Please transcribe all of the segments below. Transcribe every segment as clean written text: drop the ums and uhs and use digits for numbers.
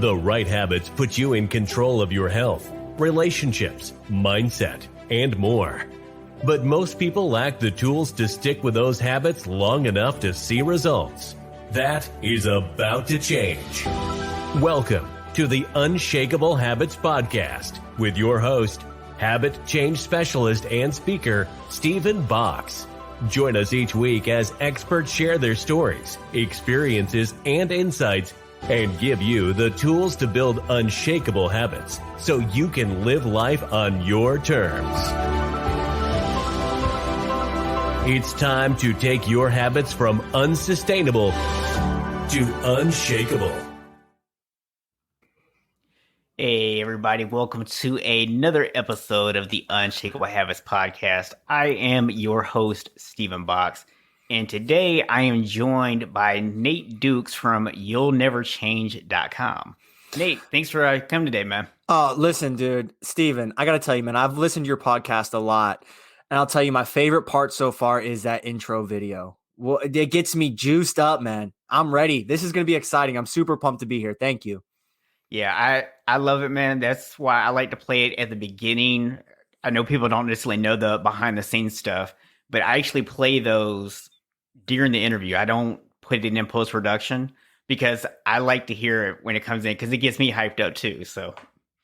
The right habits put you in control of your health, relationships, mindset, and more. But most people lack the tools to stick with those habits long enough to see results. That is about to change. Welcome to the Unshakable Habits Podcast with your host, habit change specialist and speaker, Stephen Box. Join us each week as experts share their stories, experiences, and insights, and give you the tools to build unshakable habits so you can live life on your terms. It's time to take your habits from unsustainable to unshakable. Hey everybody, welcome to another episode of the Unshakable Habits Podcast. I am your host, Stephen Box, and today I am joined by Nate Dukes from you'llneverchange.com. Nate, thanks for coming today, man. Oh, listen, dude, Stephen, I got to tell you, man, I've listened to your podcast a lot, and I'll tell you my favorite part so far is that intro video. Well, it gets me juiced up, man. I'm ready. This is going to be exciting. I'm super pumped to be here. Thank you. Yeah, I love it, man. That's why I like to play it at the beginning. I know people don't necessarily know the behind the scenes stuff, but I actually play those during the interview. I don't put it in post-production because I like to hear it when it comes in because it gets me hyped up too. So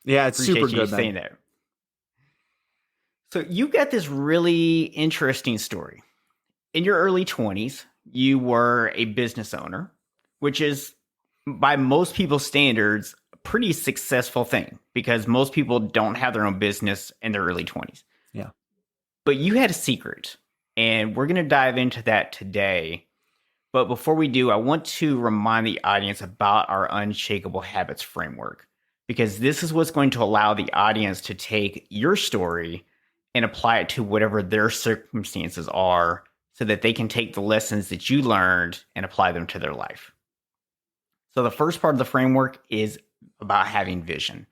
yeah, it's super good, saying that. So you got this really interesting story. In your early 20s, you were a business owner, which is by most people's standards, a pretty successful thing because most people don't have their own business in their early 20s. Yeah. But you had a secret, and we're going to dive into that today. But before we do, I want to remind the audience about our Unshakable Habits framework, because this is what's going to allow the audience to take your story and apply it to whatever their circumstances are so that they can take the lessons that you learned and apply them to their life. So the first part of the framework is about having vision.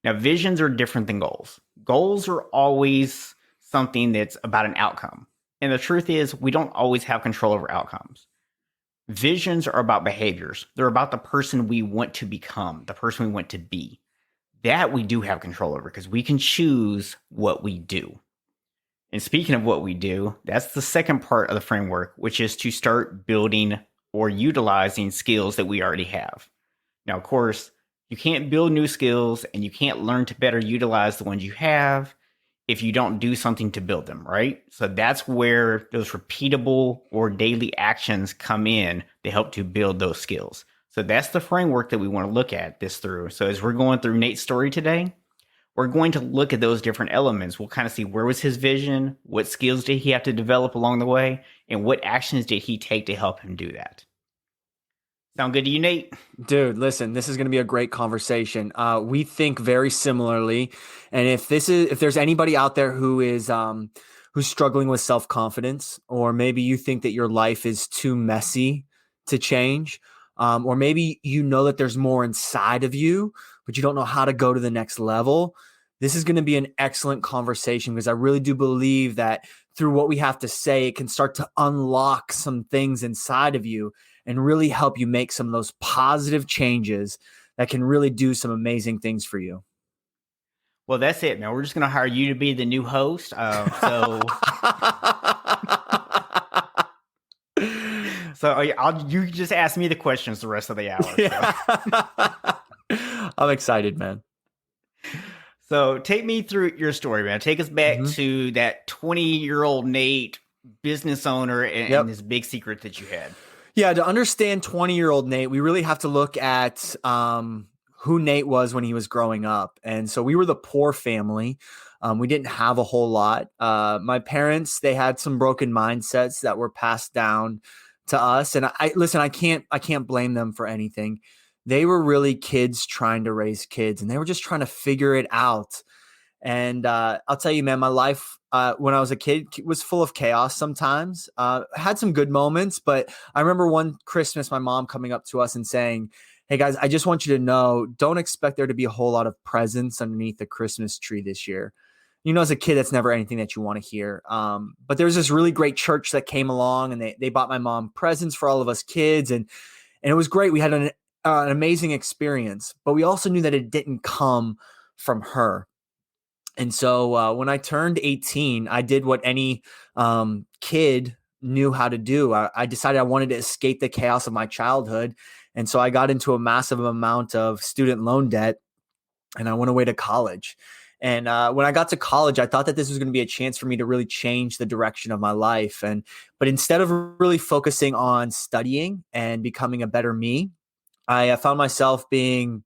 Now, visions are different than goals. Goals are always something that's about an outcome. And the truth is, we don't always have control over outcomes. Visions are about behaviors. They're about the person we want to become, the person we want to be. That we do have control over because we can choose what we do. And speaking of what we do, that's the second part of the framework, which is to start building or utilizing skills that we already have. Now, of course, you can't build new skills and you can't learn to better utilize the ones you have if you don't do something to build them, right? So that's where those repeatable or daily actions come in to help to build those skills. So that's the framework that we want to look at this through. So as we're going through Nate's story today, we're going to look at those different elements. We'll kind of see where was his vision, what skills did he have to develop along the way, and what actions did he take to help him do that. Sound good to you, Nate? Dude, listen, this is going to be a great conversation. We think very similarly, and if there's anybody out there who is who's struggling with self-confidence, or maybe you think that your life is too messy to change, or maybe you know that there's more inside of you, but you don't know how to go to the next level, this is going to be an excellent conversation because I really do believe that through what we have to say, it can start to unlock some things inside of you and really help you make some of those positive changes that can really do some amazing things for you. Well, that's it, man. We're just going to hire you to be the new host. So you just ask me the questions the rest of the hour. Yeah. I'm excited, man. So take me through your story, man. Take us back to that 20-year-old Nate, business owner, and this big secret that you had. Yeah, to understand 20-year-old Nate, we really have to look at who Nate was when he was growing up. And so we were the poor family. We didn't have a whole lot. My parents, they had some broken mindsets that were passed down to us. And I can't blame them for anything. They were really kids trying to raise kids, and they were just trying to figure it out. And I'll tell you, man, my life when I was a kid was full of chaos sometimes. Had some good moments, but I remember one Christmas, my mom coming up to us and saying, "Hey guys, I just want you to know, don't expect there to be a whole lot of presents underneath the Christmas tree this year." You know, as a kid, that's never anything that you want to hear. But there was this really great church that came along, and they bought my mom presents for all of us kids. And it was great. We had an an amazing experience, but we also knew that it didn't come from her. And so when I turned 18, I did what any kid knew how to do. I decided I wanted to escape the chaos of my childhood. And so I got into a massive amount of student loan debt and I went away to college. And when I got to college, I thought that this was going to be a chance for me to really change the direction of my life. But instead of really focusing on studying and becoming a better me, I found myself being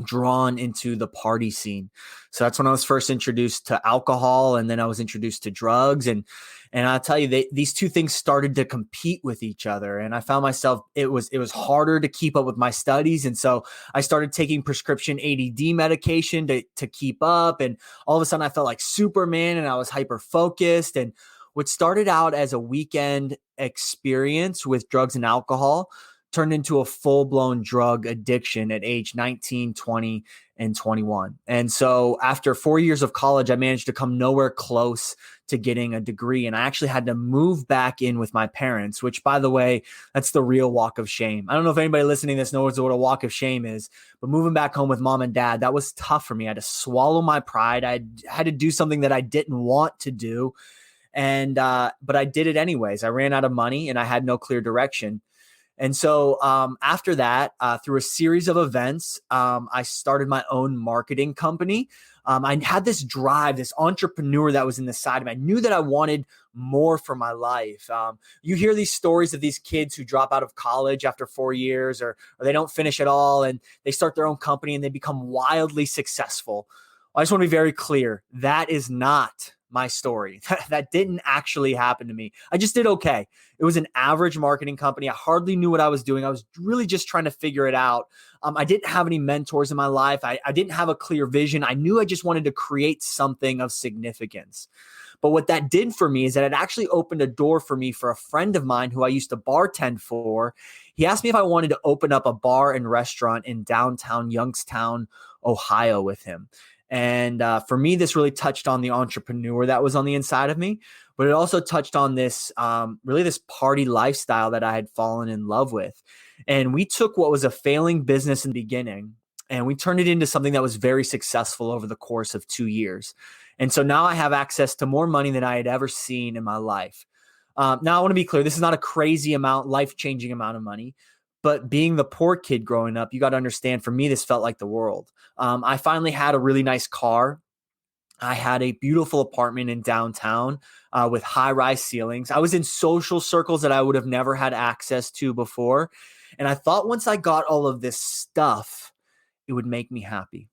drawn into the party scene. So that's when I was first introduced to alcohol, and then I was introduced to drugs. And I'll tell you, these two things started to compete with each other. And I found myself, it was harder to keep up with my studies. And so I started taking prescription ADD medication to keep up. And all of a sudden I felt like Superman and I was hyper focused. And what started out as a weekend experience with drugs and alcohol turned into a full-blown drug addiction at age 19, 20, and 21. And so after 4 years of college, I managed to come nowhere close to getting a degree. And I actually had to move back in with my parents, which, by the way, that's the real walk of shame. I don't know if anybody listening to this knows what a walk of shame is, but moving back home with mom and dad, that was tough for me. I had to swallow my pride. I had to do something that I didn't want to do. But I did it anyways. I ran out of money and I had no clear direction. And so after that, through a series of events, I started my own marketing company. I had this drive, this entrepreneur that was in the side of me. I knew that I wanted more for my life. You hear these stories of these kids who drop out of college after 4 years or they don't finish at all and they start their own company and they become wildly successful. I just want to be very clear. That is not my story. That didn't actually happen to me. I just did okay. It was an average marketing company. I hardly knew what I was doing. I was really just trying to figure it out. I didn't have any mentors in my life. I didn't have a clear vision. I knew I just wanted to create something of significance. But what that did for me is that it actually opened a door for me for a friend of mine who I used to bartend for. He asked me if I wanted to open up a bar and restaurant in downtown Youngstown, Ohio with him. And for me, this really touched on the entrepreneur that was on the inside of me, but it also touched on this this party lifestyle that I had fallen in love with. And we took what was a failing business in the beginning and we turned it into something that was very successful over the course of 2 years. And so now I have access to more money than I had ever seen in my life. Now I want to be clear, this is not a crazy amount, life-changing amount of money. But being the poor kid growing up, you got to understand, for me, this felt like the world. I finally had a really nice car. I had a beautiful apartment in downtown with high-rise ceilings. I was in social circles that I would have never had access to before. And I thought once I got all of this stuff, it would make me happy.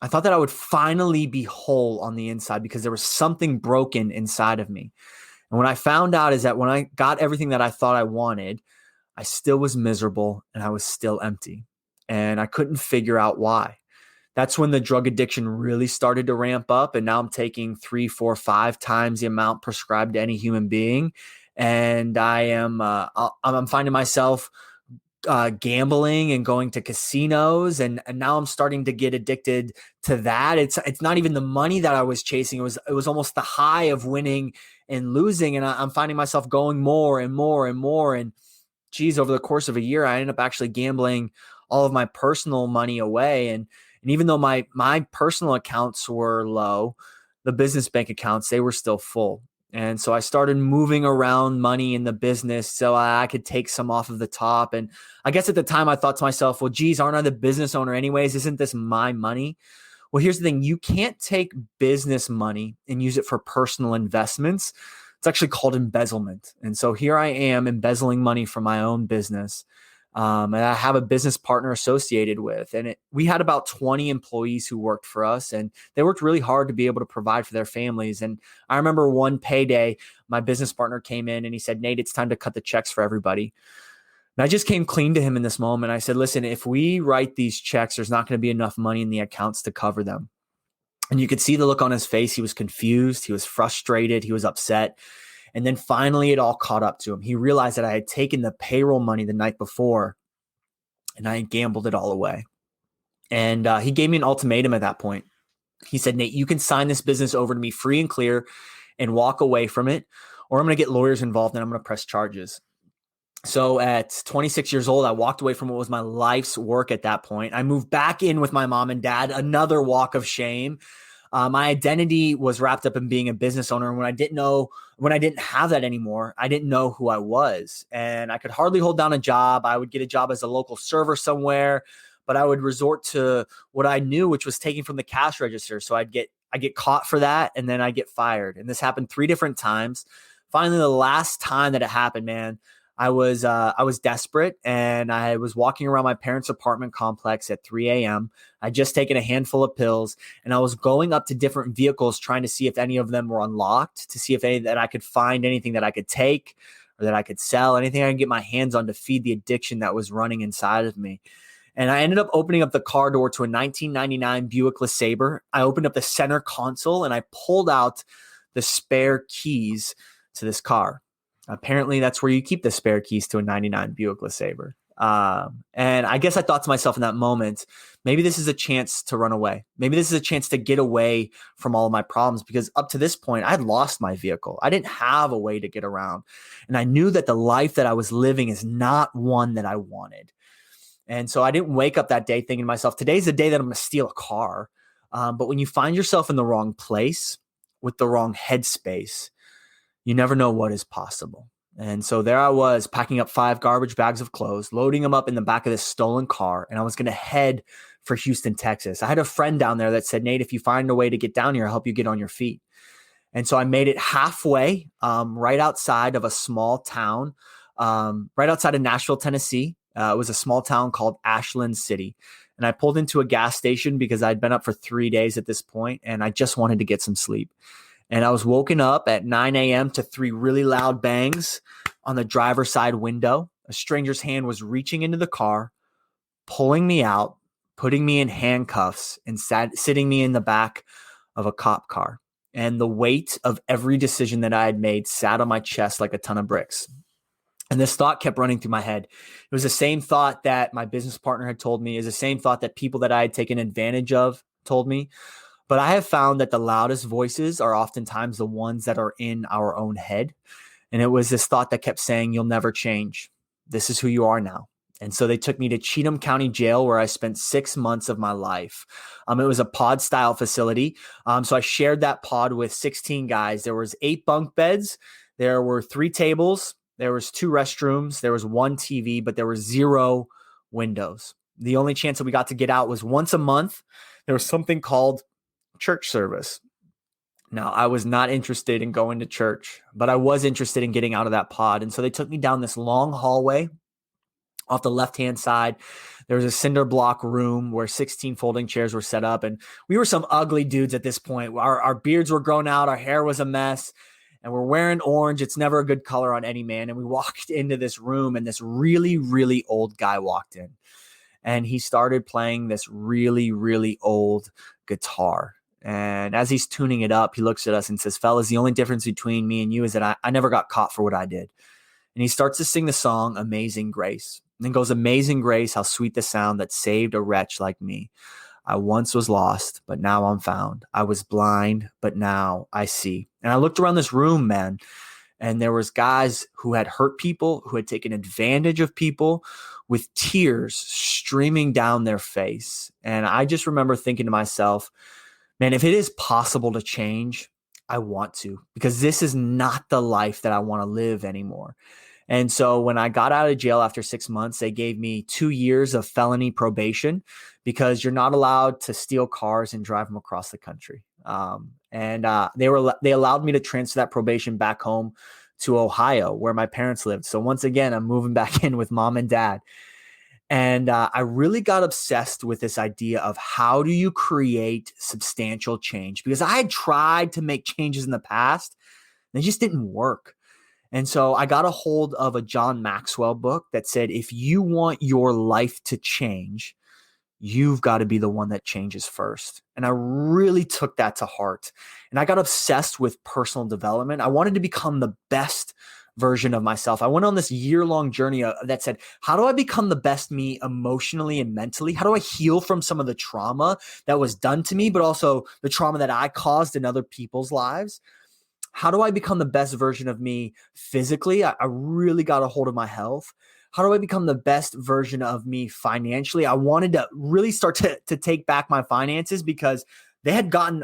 I thought that I would finally be whole on the inside because there was something broken inside of me. And what I found out is that when I got everything that I thought I wanted, I still was miserable and I was still empty. And I couldn't figure out why. That's when the drug addiction really started to ramp up. And now I'm taking 3, 4, 5 times the amount prescribed to any human being. And I'm finding myself gambling and going to casinos. And now I'm starting to get addicted to that. It's not even the money that I was chasing. It was almost the high of winning and losing. And I'm finding myself going more and more and more. And geez, over the course of a year, I ended up actually gambling all of my personal money away. And even though my personal accounts were low, the business bank accounts, they were still full. And so I started moving around money in the business so I could take some off of the top. And I guess at the time I thought to myself, well, geez, aren't I the business owner anyways? Isn't this my money? Well, here's the thing. You can't take business money and use it for personal investments. It's actually called embezzlement. And so here I am embezzling money from my own business. And I have a business partner associated with, and we had about 20 employees who worked for us, and they worked really hard to be able to provide for their families. And I remember one payday, my business partner came in and he said, Nate, it's time to cut the checks for everybody. And I just came clean to him in this moment. I said, listen, if we write these checks, there's not going to be enough money in the accounts to cover them. And you could see the look on his face. He was confused. He was frustrated. He was upset. And then finally it all caught up to him. He realized that I had taken the payroll money the night before and I had gambled it all away. And he gave me an ultimatum at that point. He said, Nate, you can sign this business over to me free and clear and walk away from it, or I'm going to get lawyers involved and I'm going to press charges. So at 26 years old, I walked away from what was my life's work at that point. I moved back in with my mom and dad, another walk of shame. My identity was wrapped up in being a business owner. And when I didn't have that anymore, I didn't know who I was. And I could hardly hold down a job. I would get a job as a local server somewhere, but I would resort to what I knew, which was taking from the cash register. So I get caught for that, and then I get fired. And this happened 3 different times. Finally, the last time that it happened, man, I was desperate, and I was walking around my parents' apartment complex at 3 a.m. I'd just taken a handful of pills, and I was going up to different vehicles trying to see if any of them were unlocked, to see if that I could find anything that I could take or that I could sell, anything I could get my hands on to feed the addiction that was running inside of me. And I ended up opening up the car door to a 1999 Buick LeSabre. I opened up the center console, and I pulled out the spare keys to this car. Apparently, that's where you keep the spare keys to a 99 Buick LeSabre. And I guess I thought to myself in that moment, maybe this is a chance to run away. Maybe this is a chance to get away from all of my problems, because up to this point, I had lost my vehicle. I didn't have a way to get around. And I knew that the life that I was living is not one that I wanted. And so I didn't wake up that day thinking to myself, today's the day that I'm going to steal a car. But when you find yourself in the wrong place with the wrong headspace, you never know what is possible. And so there I was, packing up 5 garbage bags of clothes, loading them up in the back of this stolen car, and I was going to head for Houston, Texas. I had a friend down there that said, Nate, if you find a way to get down here, I'll help you get on your feet. And so I made it halfway, right outside of a small town, right outside of Nashville, Tennessee. It was a small town called Ashland City. And I pulled into a gas station because I'd been up for 3 days at this point, and I just wanted to get some sleep. And I was woken up at 9 a.m. to 3 really loud bangs on the driver's side window. A stranger's hand was reaching into the car, pulling me out, putting me in handcuffs, and sitting me in the back of a cop car. And the weight of every decision that I had made sat on my chest like a ton of bricks. And this thought kept running through my head. It was the same thought that my business partner had told me. It was the same thought that people that I had taken advantage of told me. But I have found that the loudest voices are oftentimes the ones that are in our own head. And it was this thought that kept saying, you'll never change. This is who you are now. And so they took me to Cheatham County Jail, where I spent 6 months of my life. It was a pod style facility. So I shared that pod with 16 guys. There was 8 bunk beds. There were 3 tables. There was 2 restrooms. There was 1 TV, but there were 0 windows. The only chance that we got to get out was once a month. There was something called church service. Now, I was not interested in going to church, but I was interested in getting out of that pod. And so they took me down this long hallway. Off the left-hand side, there was a cinder block room where 16 folding chairs were set up. And we were some ugly dudes at this point. Our beards were grown out. Our hair was a mess. And we're wearing orange. It's never a good color on any man. And we walked into this room, and this really, really old guy walked in. And he started playing this really, really old guitar. And as he's tuning it up, he looks at us and says, fellas, the only difference between me and you is that I never got caught for what I did. And he starts to sing the song Amazing Grace. And then goes, amazing grace, how sweet the sound that saved a wretch like me. I once was lost, but now I'm found. I was blind, but now I see. And I looked around this room, man, and there was guys who had hurt people, who had taken advantage of people, with tears streaming down their face. And I just remember thinking to myself, man, if it is possible to change, I want to, because this is not the life that I want to live anymore. And so when I got out of jail after 6 months, they gave me 2 years of felony probation, because you're not allowed to steal cars and drive them across the country. They allowed me to transfer that probation back home to Ohio, where my parents lived. So once again, I'm moving back in with mom and dad. And I really got obsessed with this idea of how do you create substantial change? Because I had tried to make changes in the past, and they just didn't work. And so I got a hold of a John Maxwell book that said, if you want your life to change, you've got to be the one that changes first. And I really took that to heart. And I got obsessed with personal development. I wanted to become the best version of myself. I went on this year-long journey that said, how do I become the best me emotionally and mentally? How do I heal from some of the trauma that was done to me, but also the trauma that I caused in other people's lives? how do I become the best version of me physically? I really got a hold of my health. How do I become the best version of me financially? I wanted to really start to take back my finances because they had gotten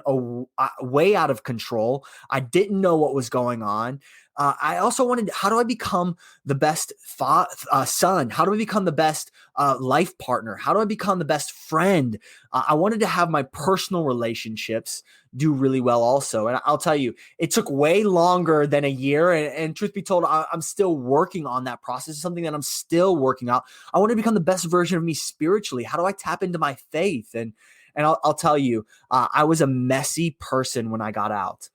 way out of control. I didn't know what was going on. I also wanted, how do I become the best son? How do I become the best life partner? How do I become the best friend? I wanted to have my personal relationships do really well also. And I'll tell you, it took way longer than a year. And truth be told, I'm still working on that process. It's something that I'm still working out. I want to become the best version of me spiritually. How do I tap into my faith? And I'll tell you, I was a messy person when I got out.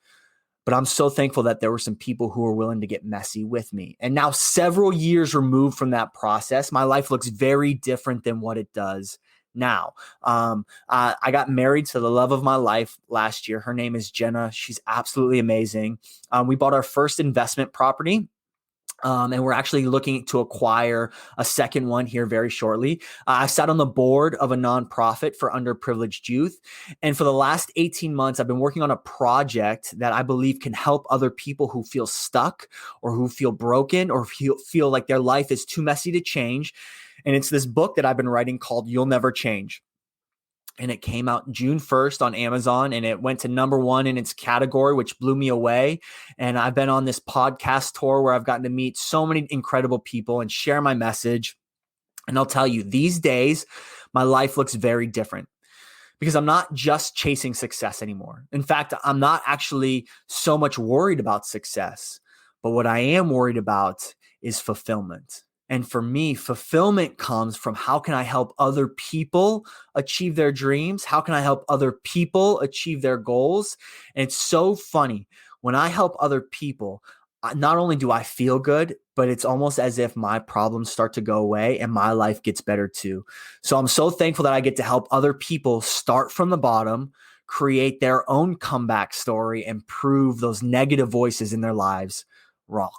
But I'm so thankful that there were some people who were willing to get messy with me. And now, several years removed from that process, my life looks very different than what it does now. I got married to the love of my life last year. Her name is Jenna. She's absolutely amazing. We bought our first investment property. And we're actually looking to acquire a second one here very shortly. I sat on the board of a nonprofit for underprivileged youth. And for the last 18 months, I've been working on a project that I believe can help other people who feel stuck or who feel broken or feel like their life is too messy to change. And it's this book that I've been writing called You'll Never Change. And it came out June 1st on Amazon, and it went to #1 in its category, which blew me away. And I've been on this podcast tour where I've gotten to meet so many incredible people and share my message. And I'll tell you, these days, my life looks very different because I'm not just chasing success anymore. In fact, I'm not actually so much worried about success, but what I am worried about is fulfillment. And for me, fulfillment comes from how can I help other people achieve their dreams? How can I help other people achieve their goals? And it's so funny. When I help other people, not only do I feel good, but it's almost as if my problems start to go away and my life gets better too. So I'm so thankful that I get to help other people start from the bottom, create their own comeback story, and prove those negative voices in their lives wrong.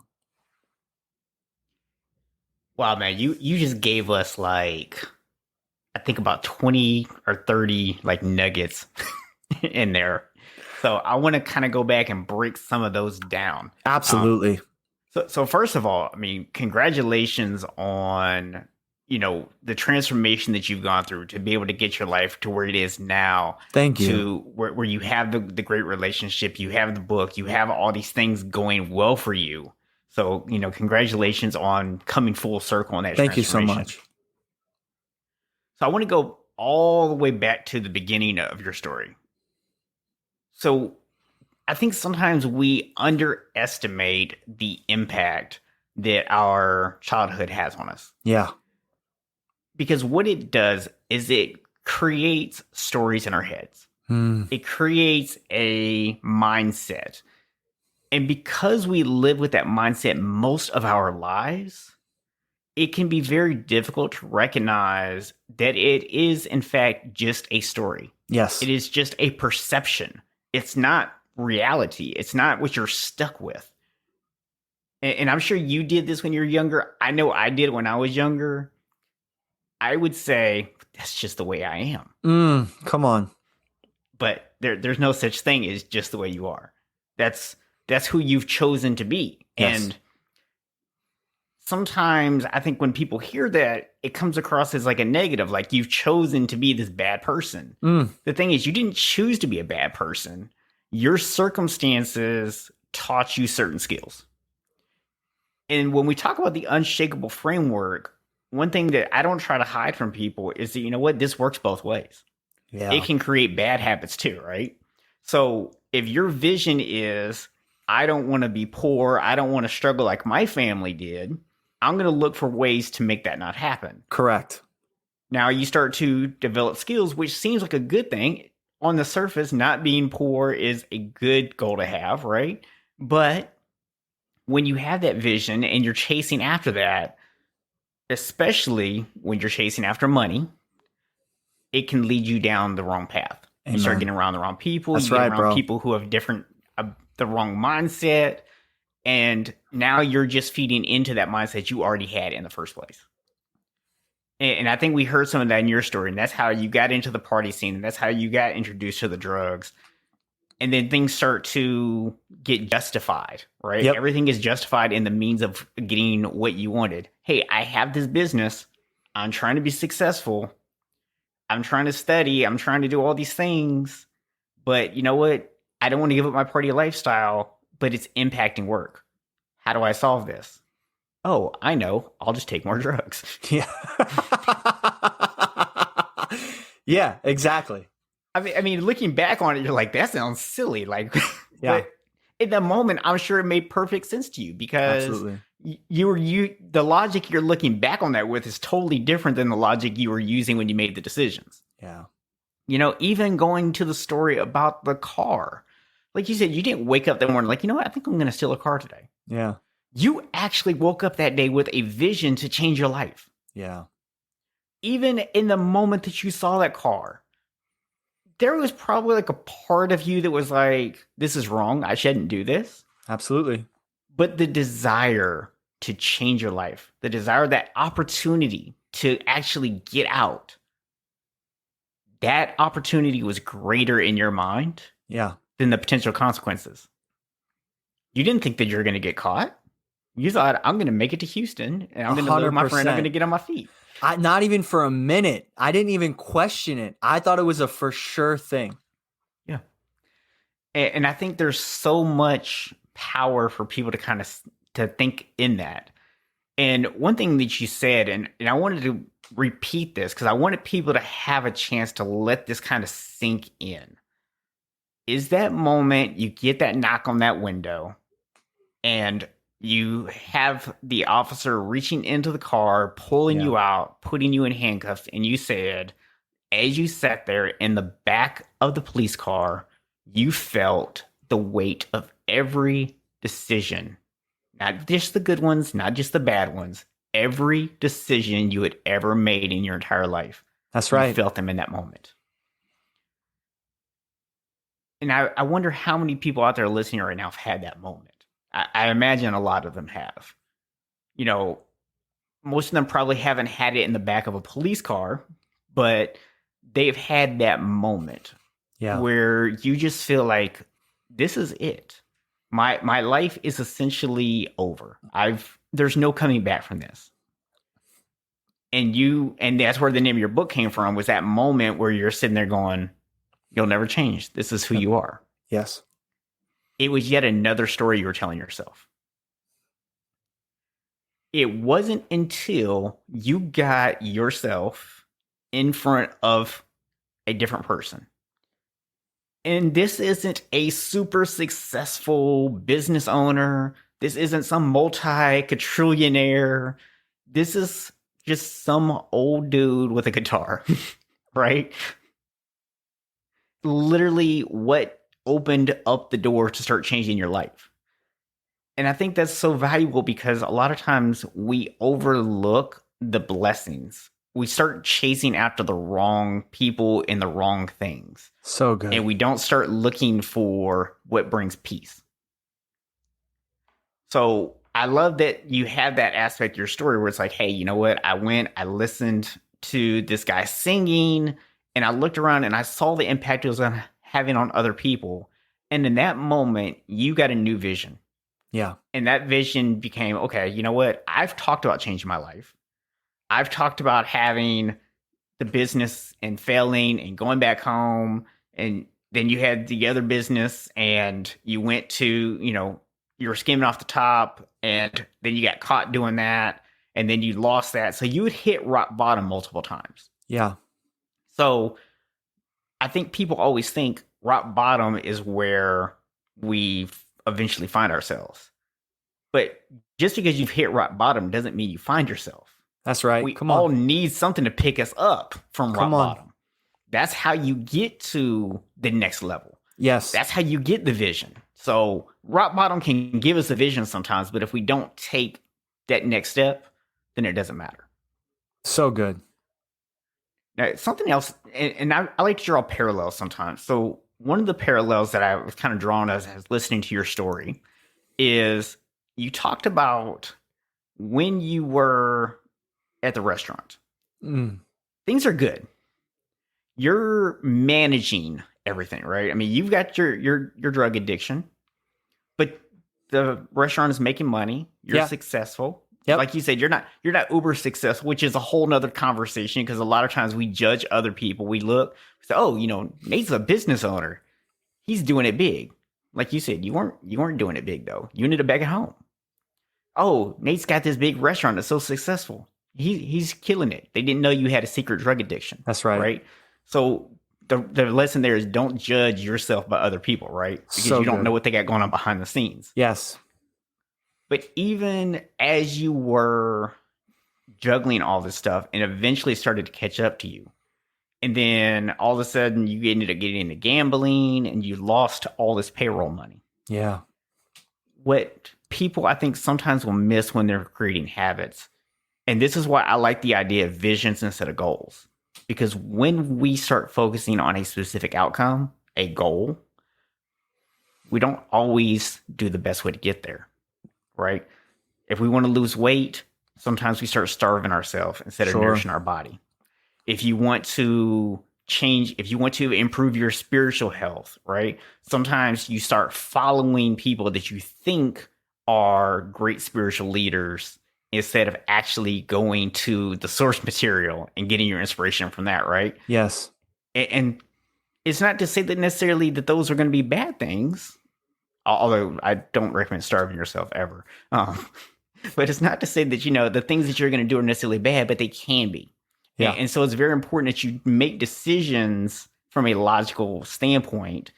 Wow, man, you just gave us like I think about 20 or 30 like nuggets in there. So I want to kind of go back and break some of those down. Absolutely. So first of all, I mean, congratulations on, the transformation that you've gone through to be able to get your life to where it is now. Thank you. To where you have the great relationship, you have the book, you have all these things going well for you. So, congratulations on coming full circle on that. Thank you so much. So I want to go all the way back to the beginning of your story. So I think sometimes we underestimate the impact that our childhood has on us. Yeah. Because what it does is it creates stories in our heads. It creates a mindset. And because we live with that mindset most of our lives, it can be very difficult to recognize that it is, in fact, just a story. Yes. It is just a perception. It's not reality. It's not what you're stuck with. And I'm sure you did this when you were younger. I know I did when I was younger. I would say that's just the way I am. Come on. But there's no such thing as just the way you are. That's who you've chosen to be. Yes. And sometimes I think when people hear that, it comes across as like a negative, like you've chosen to be this bad person. The thing is, you didn't choose to be a bad person. Your circumstances taught you certain skills. And when we talk about the unshakable framework, one thing that I don't try to hide from people is that, this works both ways. Yeah. It can create bad habits too, right? So if your vision is, I don't want to be poor, I don't want to struggle like my family did, I'm going to look for ways to make that not happen. Correct. Now you start to develop skills, which seems like a good thing. On the surface, not being poor is a good goal to have, right? But when you have that vision and you're chasing after that, especially when you're chasing after money, it can lead you down the wrong path. Amen. You start getting around the wrong people. That's you get right, around bro. people who have the wrong mindset. And now you're just feeding into that mindset you already had in the first place. And I think we heard some of that in your story. And that's how you got into the party scene. And that's how you got introduced to the drugs. And then things start to get justified, right? Yep. Everything is justified in the means of getting what you wanted. Hey, I have this business. I'm trying to be successful. I'm trying to study. I'm trying to do all these things. But you know what? I don't want to give up my party lifestyle, but it's impacting work. How do I solve this? Oh, I know. I'll just take more drugs. Yeah. Yeah, exactly. I mean, looking back on it, you're like, that sounds silly. Like, Yeah. but in the moment, I'm sure it made perfect sense to you because Absolutely. the logic you're looking back on that with is totally different than the logic you were using when you made the decisions. Yeah. You know, even going to the story about the car, like you said, you didn't wake up that morning like, you know what, I think I'm going to steal a car today. Yeah. You actually woke up that day with a vision to change your life. Yeah. Even in the moment that you saw that car, there was probably like a part of you that was like, this is wrong. I shouldn't do this. Absolutely. But the desire to change your life, the desire, that opportunity to actually get out, that opportunity was greater in your mind Yeah. than the potential consequences. You didn't think that you were going to get caught. You thought, I'm going to make it to Houston and I'm going to live with my friend. I'm going to get on my feet. Not even for a minute. I didn't even question it. I thought it was a for sure thing. Yeah. And I think there's so much power for people to kind of to think in that. And one thing that you said, and I wanted to repeat this because I wanted people to have a chance to let this kind of sink in, is that moment you get that knock on that window and you have the officer reaching into the car, pulling you out, putting you in handcuffs, and you said, as you sat there in the back of the police car, you felt the weight of every decision, not just the good ones, not just the bad ones, every decision you had ever made in your entire life. That's right. You felt them in that moment. And I wonder how many people out there listening right now have had that moment. I imagine a lot of them have. You know, most of them probably haven't had it in the back of a police car, but they've had that moment where you just feel like this is it. My life is essentially over. There's no coming back from this. And that's where the name of your book came from, was that moment where you're sitting there going, you'll never change. This is who you are. Yes. It was yet another story you were telling yourself. It wasn't until you got yourself in front of a different person. And this isn't a super successful business owner. This isn't some multi-quadrillionaire. This is just some old dude with a guitar, right? Literally what opened up the door to start changing your life. And I think that's so valuable because a lot of times we overlook the blessings. We start chasing after the wrong people and the wrong things. So good. And we don't start looking for what brings peace. So I love that you have that aspect of your story where it's like, hey, you know what? I listened to this guy singing, and I looked around and I saw the impact it was having on other people. And in that moment, you got a new vision. Yeah. And that vision became, okay, you know what? I've talked about changing my life. I've talked about having the business and failing and going back home. And then you had the other business and you went to, you were skimming off the top and then you got caught doing that. And then you lost that. So you would hit rock bottom multiple times. Yeah. So I think people always think rock bottom is where we eventually find ourselves. But just because you've hit rock bottom doesn't mean you find yourself. That's right. We Come all on. need something to pick us up from rock bottom. That's how you get to the next level. Yes. That's how you get the vision. So rock bottom can give us a vision sometimes, but if we don't take that next step, then it doesn't matter. So good. Now, something else, and I like to draw parallels sometimes. So one of the parallels that I was kind of drawn as listening to your story is you talked about when you were at the restaurant. Things are good. You're managing everything, right? I mean, you've got your drug addiction, but the restaurant is making money. You're Yeah. successful. Yep. Like you said, you're not uber successful, which is a whole nother conversation because a lot of times we judge other people. We look, say, oh, Nate's a business owner. He's doing it big. Like you said, you weren't doing it big though. You ended up back at home. Oh, Nate's got this big restaurant that's so successful. He's killing it. They didn't know you had a secret drug addiction. That's right. Right. So the lesson there is don't judge yourself by other people, right? Because So you don't good. know what they got going on behind the scenes. Yes. But even as you were juggling all this stuff and eventually started to catch up to you, and then all of a sudden you ended up getting into gambling and you lost all this payroll money. Yeah. What people I think sometimes will miss when they're creating habits, and this is why I like the idea of visions instead of goals. Because when we start focusing on a specific outcome, a goal, we don't always do the best way to get there, right? If we want to lose weight, sometimes we start starving ourselves instead of Sure. nourishing our body. If you want to change, if you want to improve your spiritual health, right? Sometimes you start following people that you think are great spiritual leaders instead of actually going to the source material and getting your inspiration from that, right? Yes. And it's not to say that necessarily that those are going to be bad things, although I don't recommend starving yourself ever. But it's not to say that, the things that you're going to do are necessarily bad, but they can be. Yeah. And so it's very important that you make decisions from a logical standpoint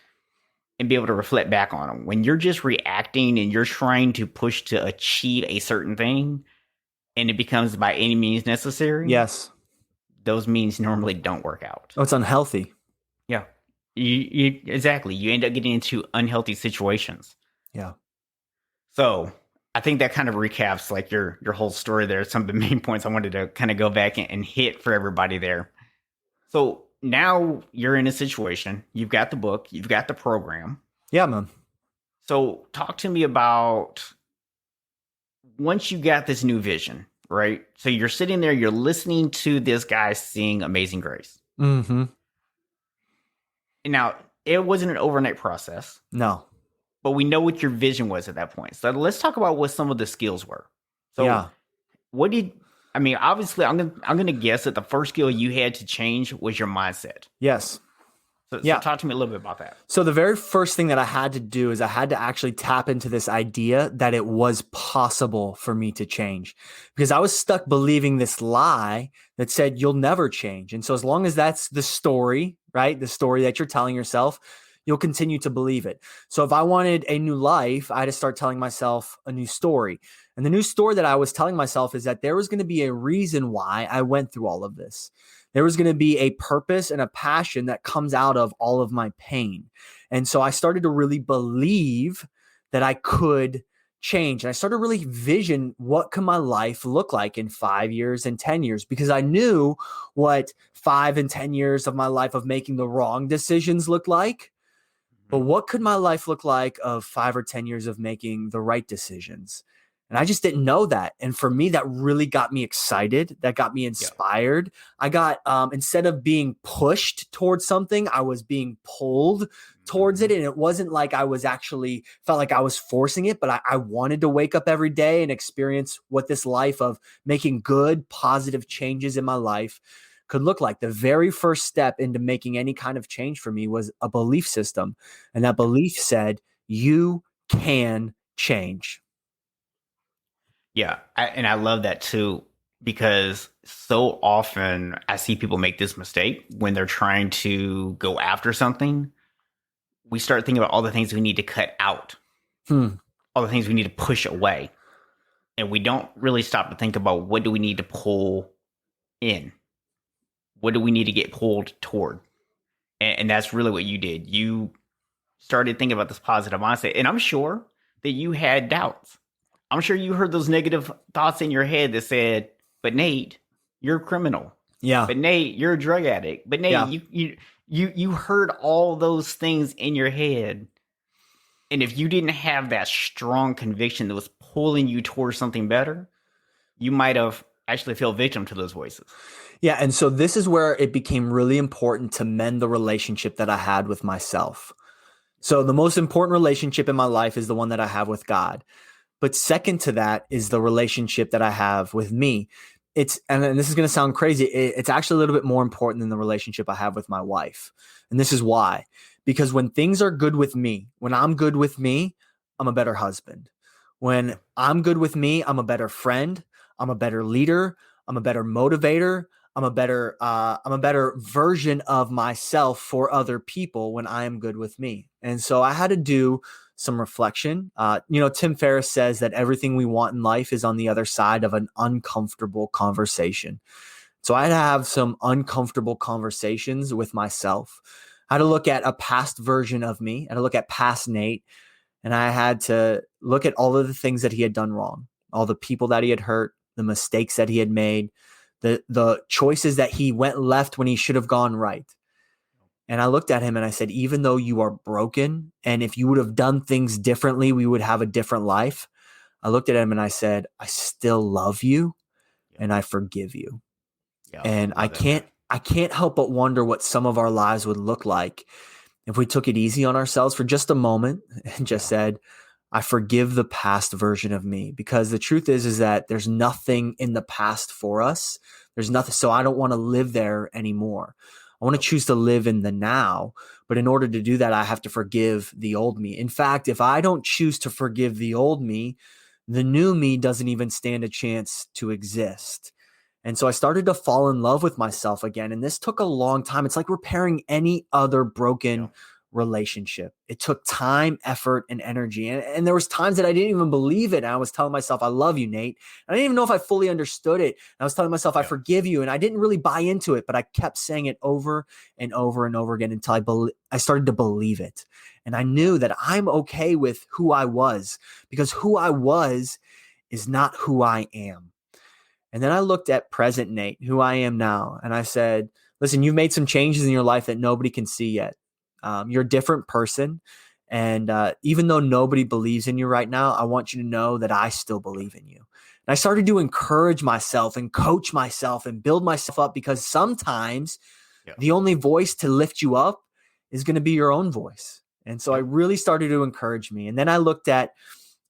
and be able to reflect back on them. When you're just reacting and you're trying to push to achieve a certain thing and it becomes by any means necessary, Yes. those means normally don't work out. Oh, it's unhealthy. Yeah. You exactly. You end up getting into unhealthy situations. Yeah. So I think that kind of recaps like your whole story there. Some of the main points I wanted to kind of go back and hit for everybody there. So now you're in a situation, you've got the book, you've got the program. Yeah, man. So talk to me about once you got this new vision, right? So you're sitting there, you're listening to this guy sing Amazing Grace. Mm-hmm. Now, it wasn't an overnight process, No. but we know what your vision was at that point. So let's talk about what some of the skills were. So Yeah. obviously I'm gonna guess that the first skill you had to change was your mindset. Yes. So Yeah. talk to me a little bit about that. So the very first thing that I had to do is I had to actually tap into this idea that it was possible for me to change, because I was stuck believing this lie that said you'll never change. And so as long as that's the story, right? The story that you're telling yourself, you'll continue to believe it. So if I wanted a new life, I had to start telling myself a new story. And the new story that I was telling myself is that there was going to be a reason why I went through all of this. There was going to be a purpose and a passion that comes out of all of my pain. And so I started to really believe that I could change. And I started to really vision what could my life look like in 5 years and 10 years, because I knew what 5 and 10 years of my life of making the wrong decisions looked like. But what could my life look like of 5 or 10 years of making the right decisions? And I just didn't know that. And for me, that really got me excited. That got me inspired. Yeah. I got, instead of being pushed towards something, I was being pulled towards it. And it wasn't like I was actually felt like I was forcing it, but I wanted to wake up every day and experience what this life of making good, positive changes in my life could look like. The very first step into making any kind of change for me was a belief system. And that belief said, you can change. Yeah. I love that too, because so often I see people make this mistake when they're trying to go after something. We start thinking about all the things we need to cut out, all the things we need to push away. And we don't really stop to think about what do we need to pull in? What do we need to get pulled toward? And that's really what you did. You started thinking about this positive mindset. And I'm sure that you had doubts. I'm sure you heard those negative thoughts in your head that said, but Nate, you're a criminal. Yeah. But Nate, you're a drug addict. But Nate, you heard all those things in your head. And if you didn't have that strong conviction that was pulling you towards something better, you might have actually feel victim to those voices. Yeah. And so this is where it became really important to mend the relationship that I had with myself. So the most important relationship in my life is the one that I have with God. But second to that is the relationship that I have with me. And this is going to sound crazy. It's actually a little bit more important than the relationship I have with my wife. And this is why, because when things are good with me, when I'm good with me, I'm a better husband. When I'm good with me, I'm a better friend. I'm a better leader. I'm a better motivator. I'm a better version of myself for other people when I am good with me. And so I had to do some reflection. Tim Ferriss says that everything we want in life is on the other side of an uncomfortable conversation. So I had to have some uncomfortable conversations with myself. I had to look at a past version of me. I had to look at past Nate, and I had to look at all of the things that he had done wrong, all the people that he had hurt, the mistakes that he had made, the choices that he went left when he should have gone right. And I looked at him and I said, even though you are broken, and if you would have done things differently, we would have a different life. I looked at him and I said, I still love you and I forgive you. Yeah, And love that, man. I can't help but wonder what some of our lives would look like if we took it easy on ourselves for just a moment and just said, I forgive the past version of me. Because the truth is that there's nothing in the past for us. There's nothing. So I don't want to live there anymore. I want to choose to live in the now. But in order to do that, I have to forgive the old me. In fact, if I don't choose to forgive the old me, the new me doesn't even stand a chance to exist. And so I started to fall in love with myself again. And this took a long time. It's like repairing any other broken relationship. It took time, effort, and energy. And there was times that I didn't even believe it. And I was telling myself, I love you, Nate. And I didn't even know if I fully understood it. And I was telling myself, I forgive you. And I didn't really buy into it, but I kept saying it over and over and over again until I started to believe it. And I knew that I'm okay with who I was, because who I was is not who I am. And then I looked at present Nate, who I am now, and I said, listen, you've made some changes in your life that nobody can see yet. You're a different person. And even though nobody believes in you right now, I want you to know that I still believe in you. And I started to encourage myself and coach myself and build myself up, because sometimes the only voice to lift you up is going to be your own voice. And so I really started to encourage me. And then I looked at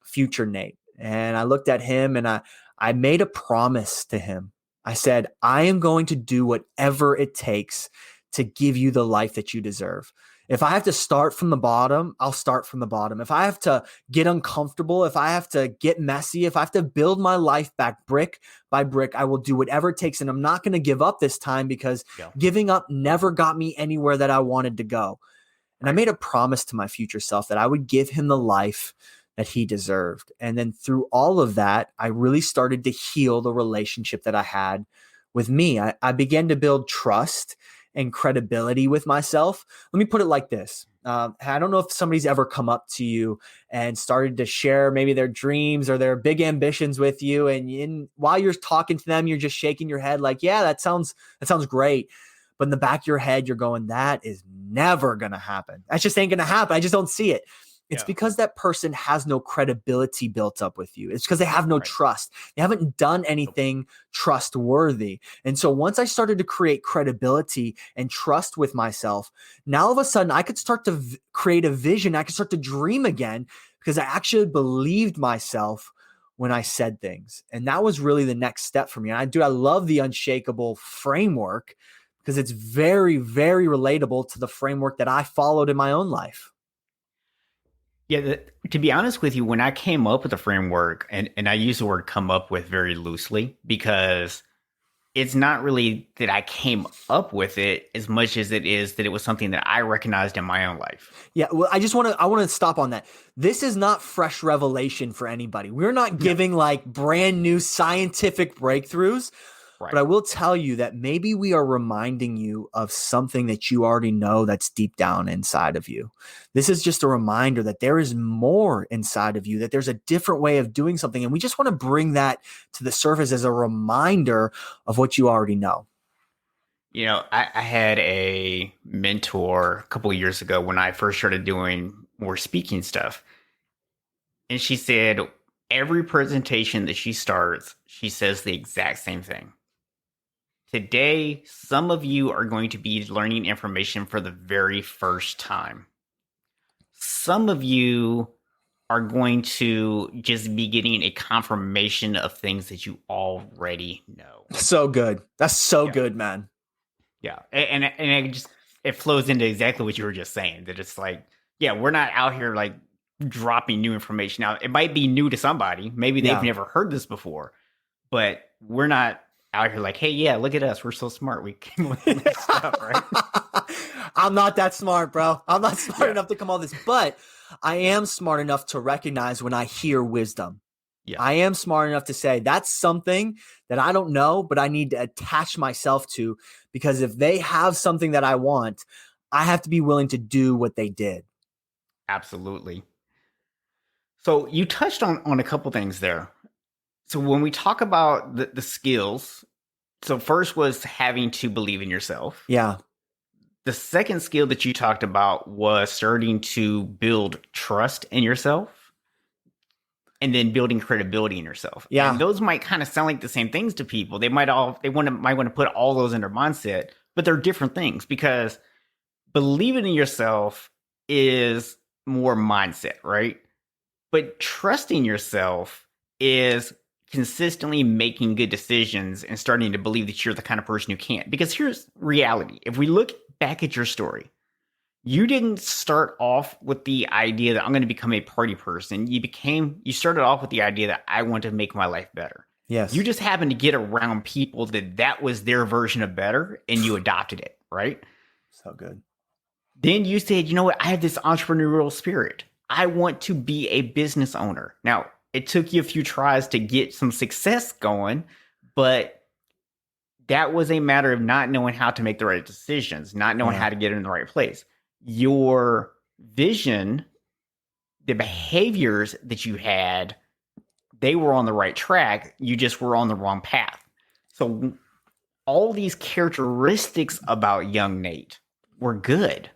future Nate, and I looked at him, and I made a promise to him. I said, I am going to do whatever it takes to give you the life that you deserve. If I have to start from the bottom, I'll start from the bottom. If I have to get uncomfortable, if I have to get messy, if I have to build my life back brick by brick, I will do whatever it takes. And I'm not going to give up this time, because giving up never got me anywhere that I wanted to go. And I made a promise to my future self that I would give him the life that he deserved. And then through all of that, I really started to heal the relationship that I had with me. I began to build trust and credibility with myself. Let me put it like this. I don't know if somebody's ever come up to you and started to share maybe their dreams or their big ambitions with you. And while you're talking to them, you're just shaking your head like, yeah, that sounds great. But in the back of your head, you're going, that is never going to happen. That just ain't going to happen. I just don't see it. It's because that person has no credibility built up with you. It's because they have no trust. They haven't done anything trustworthy. And so once I started to create credibility and trust with myself, now all of a sudden I could start to create a vision. I could start to dream again, because I actually believed myself when I said things. And that was really the next step for me. And I love the unshakable framework, because it's very, very relatable to the framework that I followed in my own life. Yeah, to be honest with you, when I came up with the framework, and I use the word come up with very loosely, because it's not really that I came up with it as much as it is that it was something that I recognized in my own life. Yeah, well, I want to stop on that. This is not fresh revelation for anybody. We're not giving like brand new scientific breakthroughs. Right. But I will tell you that maybe we are reminding you of something that you already know that's deep down inside of you. This is just a reminder that there is more inside of you, that there's a different way of doing something. And we just want to bring that to the surface as a reminder of what you already know. You know, I had a mentor a couple of years ago when I first started doing more speaking stuff. And she said, Every presentation that she starts, she says the exact same thing. Today, some of you are going to be learning information for the very first time. Some of you are going to just be getting a confirmation of things that you already know. So good. That's so Yeah. good, man. Yeah. And it just, it flows into exactly what you were just saying, that it's like, yeah, we're not out here like dropping new information out. It might be new to somebody. Maybe they've Yeah. never heard this before, but we're not out here like, hey, yeah, look at us. We're so smart. We came up with this stuff, right? I'm not that smart, bro. I'm not smart Yeah. enough to come all this, but I am smart enough to recognize when I hear wisdom. Yeah. I am smart enough to say that's something that I don't know, but I need to attach myself to, because if they have something that I want, I have to be willing to do what they did. Absolutely. So you touched on a couple things there. So when we talk about the skills, so first was having to believe in yourself. Yeah. The second skill that you talked about was starting to build trust in yourself and then building credibility in yourself. Yeah. And those might kind of sound like the same things to people. They might want to put all those in their mindset, but they're different things, because believing in yourself is more mindset, right? But trusting yourself is consistently making good decisions and starting to believe that you're the kind of person who can. Because here's reality. If we look back at your story, you didn't start off with the idea that I'm going to become a party person. You started off with the idea that I want to make my life better. Yes. You just happened to get around people that was their version of better, and you adopted it, right? So good. Then you said, you know what? I have this entrepreneurial spirit. I want to be a business owner. Now, it took you a few tries to get some success going, but that was a matter of not knowing how to make the right decisions, not knowing how to get in the right place. Your vision, the behaviors that you had, they were on the right track. You just were on the wrong path. So all these characteristics about young Nate were good.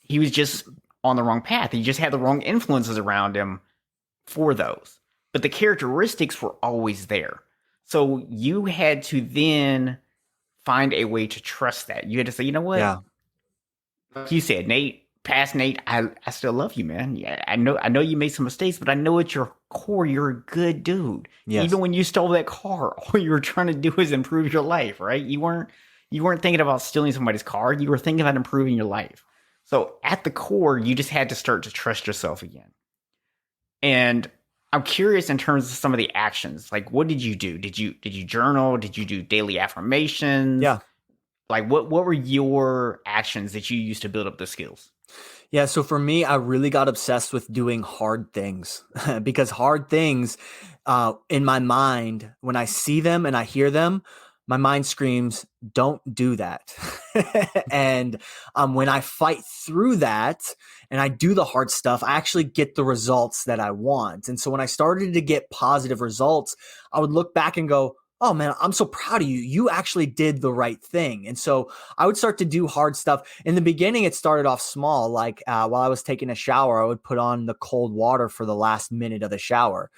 He was just on the wrong path. He just had the wrong influences around him for those. But the characteristics were always there. So you had to then find a way to trust that. You had to say, you know what? Yeah. Like you said, past Nate, I still love you, man. Yeah, I know you made some mistakes, but I know at your core you're a good dude. Yes. Even when you stole that car, all you were trying to do is improve your life, right? You weren't thinking about stealing somebody's car. You were thinking about improving your life. So at the core, you just had to start to trust yourself again. And I'm curious in terms of some of the actions. Like, what did you do? Did you journal? Did you do daily affirmations? Yeah. Like, what were your actions that you used to build up the skills? Yeah. So for me, I really got obsessed with doing hard things because hard things in my mind, when I see them and I hear them, my mind screams, don't do that. And when I fight through that and I do the hard stuff, I actually get the results that I want. And so when I started to get positive results, I would look back and go, oh man, I'm so proud of you. You actually did the right thing. And so I would start to do hard stuff. In the beginning, it started off small. Like while I was taking a shower, I would put on the cold water for the last minute of the shower,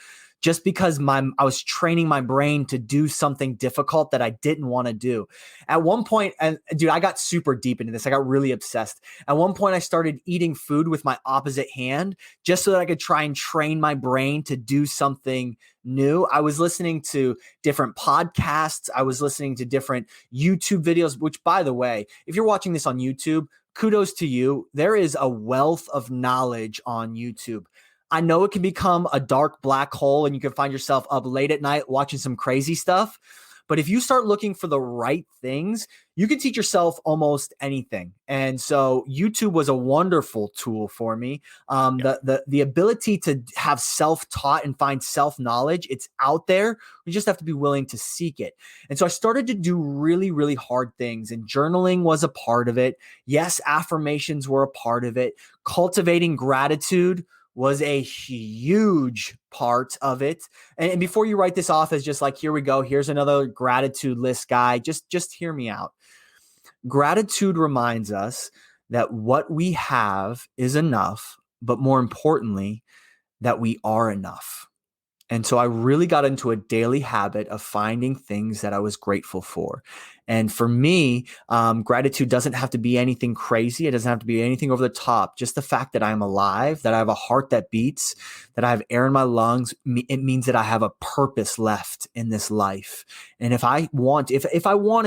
just because I was training my brain to do something difficult that I didn't want to do. At one point, and dude, I got super deep into this. I got really obsessed. At one point, I started eating food with my opposite hand just so that I could try and train my brain to do something new. I was listening to different podcasts. I was listening to different YouTube videos, which, by the way, if you're watching this on YouTube, kudos to you. There is a wealth of knowledge on YouTube. I know it can become a dark black hole and you can find yourself up late at night watching some crazy stuff. But if you start looking for the right things, you can teach yourself almost anything. And so YouTube was a wonderful tool for me. The ability to have self-taught and find self-knowledge, it's out there. We just have to be willing to seek it. And so I started to do really, really hard things, and journaling was a part of it. Yes, affirmations were a part of it. Cultivating gratitude was a huge part of it. And before you write this off as just like, here we go, here's another gratitude list guy, just hear me out. Gratitude reminds us that what we have is enough, but more importantly, that we are enough. And so I really got into a daily habit of finding things that I was grateful for. And for me, gratitude doesn't have to be anything crazy. It doesn't have to be anything over the top. Just the fact that I'm alive, that I have a heart that beats, that I have air in my lungs, it means that I have a purpose left in this life. And if I wanted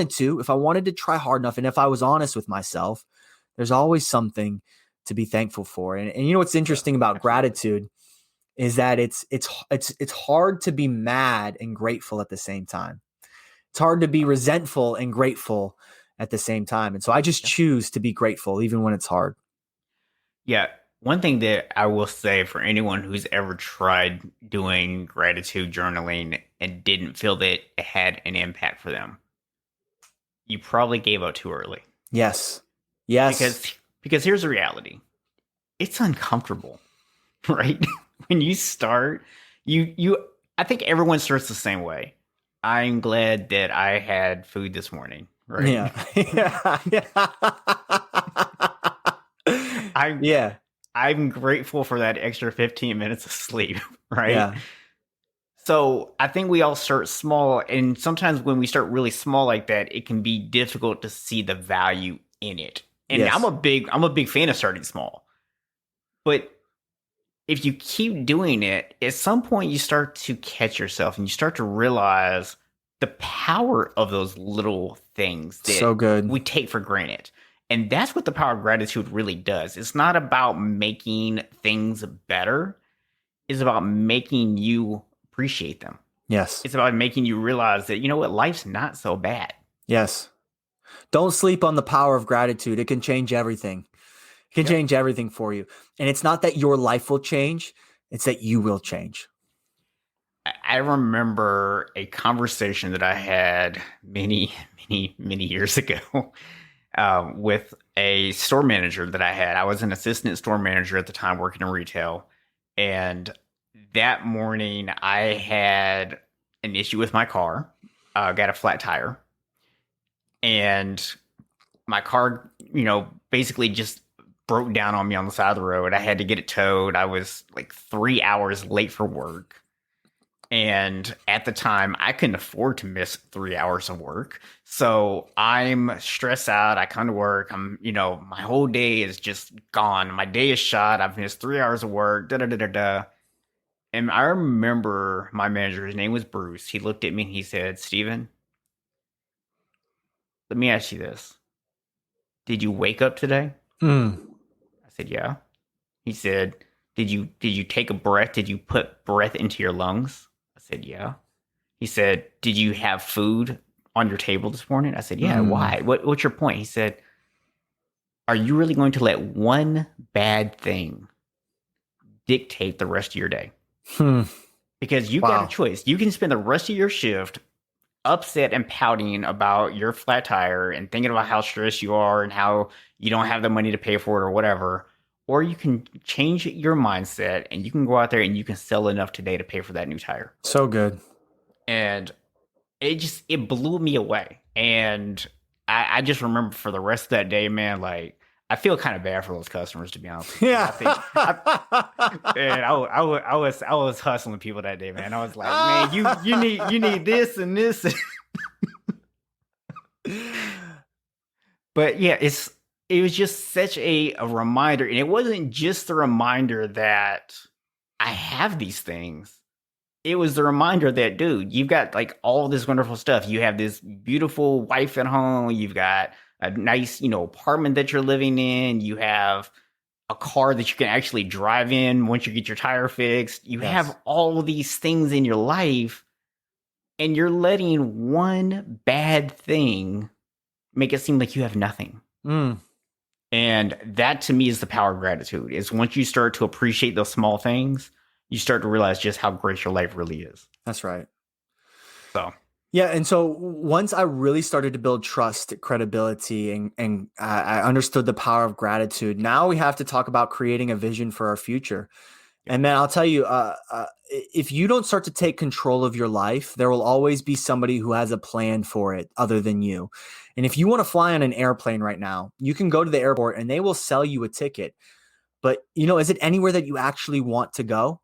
to try hard enough, and if I was honest with myself, there's always something to be thankful for. And you know what's interesting about gratitude is that it's hard to be mad and grateful at the same time. It's hard to be resentful and grateful at the same time. And so I just choose to be grateful even when it's hard. Yeah. One thing that I will say for anyone who's ever tried doing gratitude journaling and didn't feel that it had an impact for them, you probably gave up too early. Yes. Because here's the reality. It's uncomfortable, right? When you start, I think everyone starts the same way. I'm glad that I had food this morning, right? Yeah. I'm grateful for that extra 15 minutes of sleep, right? Yeah. So I think we all start small, and sometimes when we start really small like that, it can be difficult to see the value in it. And Yes. I'm a big fan of starting small. But if you keep doing it, at some point you start to catch yourself and you start to realize the power of those little things that So good. we take for granted. And that's what the power of gratitude really does. It's not about making things better. It's about making you appreciate them. Yes. It's about making you realize that, you know what, life's not so bad. Yes. Don't sleep on the power of gratitude. It can change everything. It can change everything for you. And it's not that your life will change. It's that you will change. I remember a conversation that I had many years ago with a store manager that I had. I was an assistant store manager at the time working in retail. And that morning I had an issue with my car. Got a flat tire. And my car, basically just broke down on me on the side of the road. I had to get it towed. I was like 3 hours late for work. And at the time, I couldn't afford to miss 3 hours of work. So I'm stressed out. I come to work. My whole day is just gone. My day is shot. I've missed 3 hours of work. And I remember my manager, his name was Bruce. He looked at me and he said, "Steven, let me ask you this. Did you wake up today?" I said, "Yeah." He said, Did you take a breath? Did you put breath into your lungs?" I said, "Yeah." He said, "Did you have food on your table this morning?" I said, "Yeah." Why? What's your point? He said, "Are you really going to let one bad thing dictate the rest of your day?" Because you got a choice. You can spend the rest of your shift upset and pouting about your flat tire and thinking about how stressed you are and how you don't have the money to pay for it or whatever. Or you can change your mindset and you can go out there and you can sell enough today to pay for that new tire. So good. And it blew me away. And I just remember for the rest of that day, man, like, I feel kind of bad for those customers, to be honest with you. Yeah. I was hustling people that day, man. I was like, man, you need this and this. But yeah, it was just such a reminder. And it wasn't just the reminder that I have these things. It was the reminder that, dude, you've got like all this wonderful stuff. You have this beautiful wife at home. You've got a nice, apartment that you're living in. You have a car that you can actually drive in once you get your tire fixed. You have all of these things in your life, and you're letting one bad thing make it seem like you have nothing. And that, to me, is the power of gratitude. Is once you start to appreciate those small things, you start to realize just how great your life really is. That's right. So. Yeah. And so once I really started to build trust, credibility, and I understood the power of gratitude, now we have to talk about creating a vision for our future. And man, I'll tell you, if you don't start to take control of your life, there will always be somebody who has a plan for it other than you. And if you want to fly on an airplane right now, you can go to the airport and they will sell you a ticket. But, is it anywhere that you actually want to go?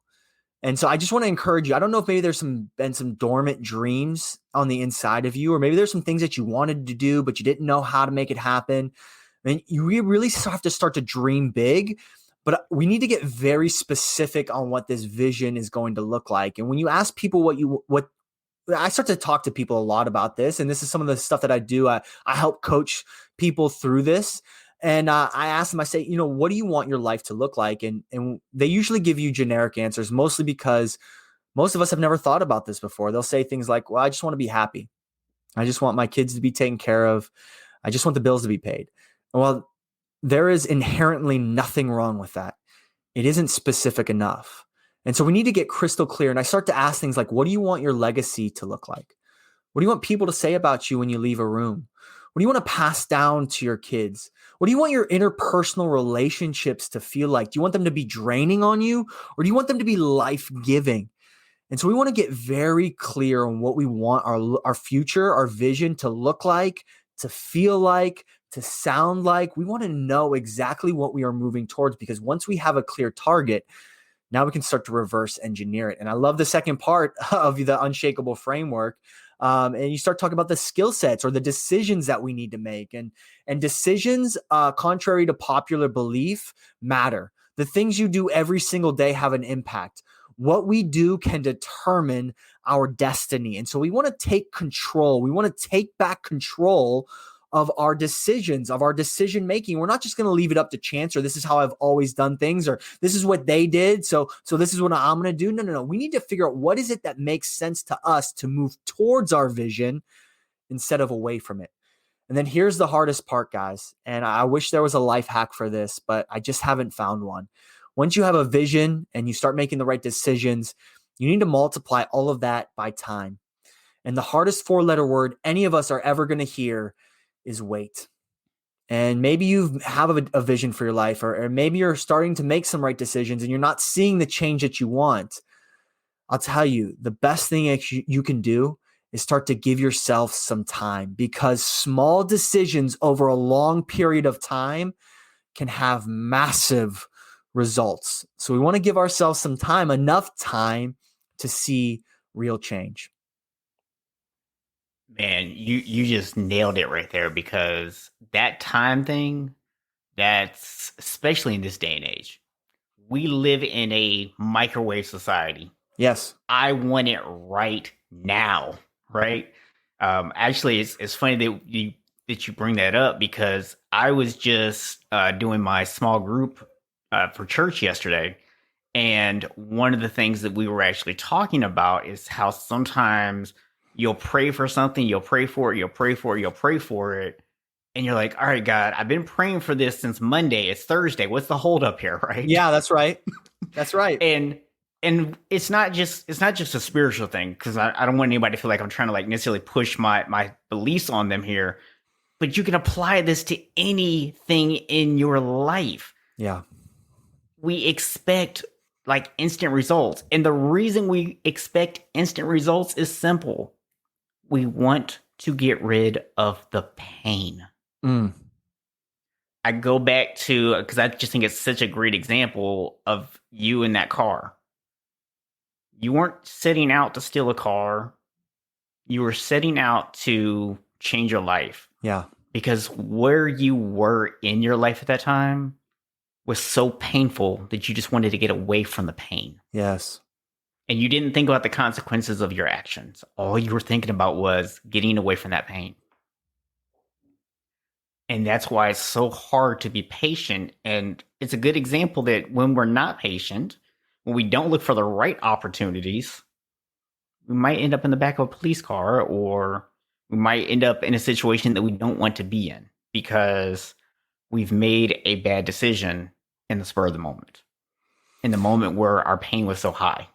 And so I just want to encourage you. I don't know if maybe there's been some dormant dreams on the inside of you, or maybe there's some things that you wanted to do, but you didn't know how to make it happen. And you really have to start to dream big, but we need to get very specific on what this vision is going to look like. And when you ask people what I start to talk to people a lot about this, and this is some of the stuff that I do. I help coach people through this. And I ask them, I say, what do you want your life to look like? And they usually give you generic answers, mostly because most of us have never thought about this before. They'll say things like, well, I just want to be happy. I just want my kids to be taken care of. I just want the bills to be paid. Well, there is inherently nothing wrong with that. It isn't specific enough. And so we need to get crystal clear. And I start to ask things like, what do you want your legacy to look like? What do you want people to say about you when you leave a room? What do you want to pass down to your kids? What do you want your interpersonal relationships to feel like? Do you want them to be draining on you, or do you want them to be life-giving? And so we want to get very clear on what we want our future, our vision to look like, to feel like, to sound like. We want to know exactly what we are moving towards, because once we have a clear target, now we can start to reverse engineer it. And I love the second part of the unshakable framework. And you start talking about the skill sets or the decisions that we need to make. And decisions, contrary to popular belief, matter. The things you do every single day have an impact. What we do can determine our destiny. And so we want to take control. We want to take back control of our decisions, of our decision making. We're not just going to leave it up to chance, or this is how I've always done things, or this is what they did, so this is what I'm going to do. No. We need to figure out what is it that makes sense to us to move towards our vision instead of away from it. And then here's the hardest part, guys. And I wish there was a life hack for this, but I just haven't found one. Once you have a vision and you start making the right decisions, you need to multiply all of that by time. And the hardest 4-letter word any of us are ever going to hear is wait. And maybe you have a vision for your life, or maybe you're starting to make some right decisions and you're not seeing the change that you want. I'll tell you, the best thing that you can do is start to give yourself some time, because small decisions over a long period of time can have massive results. So we want to give ourselves some time, enough time to see real change. Man, you just nailed it right there, because that time thing, that's especially in this day and age. We live in a microwave society. Yes. I want it right now, right? Actually, it's funny that you bring that up, because I was just doing my small group for church yesterday. And one of the things that we were actually talking about is how sometimes you'll pray for something, you'll pray for it. And you're like, all right, God, I've been praying for this since Monday. It's Thursday. What's the holdup here, right? Yeah, that's right. That's right. And it's not just a spiritual thing, because I don't want anybody to feel like I'm trying to like necessarily push my beliefs on them here. But you can apply this to anything in your life. Yeah. We expect like instant results. And the reason we expect instant results is simple. We want to get rid of the pain. I go back to, because I just think it's such a great example of you in that car. You weren't setting out to steal a car. You were setting out to change your life. Yeah. Because where you were in your life at that time was so painful that you just wanted to get away from the pain. Yes. And you didn't think about the consequences of your actions. All you were thinking about was getting away from that pain. And that's why it's so hard to be patient. And it's a good example that when we're not patient, when we don't look for the right opportunities, we might end up in the back of a police car, or we might end up in a situation that we don't want to be in because we've made a bad decision in the spur of the moment, in the moment where our pain was so high.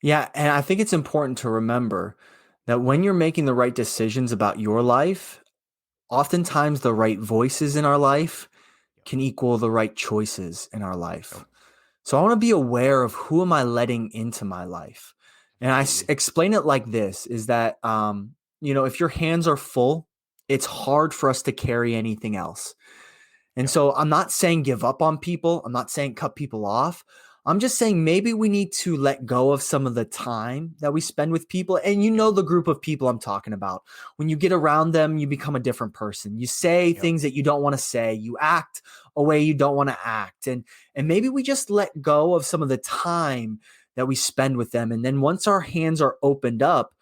Yeah, and I think it's important to remember that when you're making the right decisions about your life, oftentimes the right voices in our life can equal the right choices in our life. So I want to be aware of who am I letting into my life. And I explain it like this, is that, if your hands are full, it's hard for us to carry anything else. And so I'm not saying give up on people. I'm not saying cut people off. I'm just saying maybe we need to let go of some of the time that we spend with people. And you know the group of people I'm talking about. When you get around them, you become a different person. You say things that you don't want to say. You act a way you don't want to act. And maybe we just let go of some of the time that we spend with them. And then once our hands are opened up,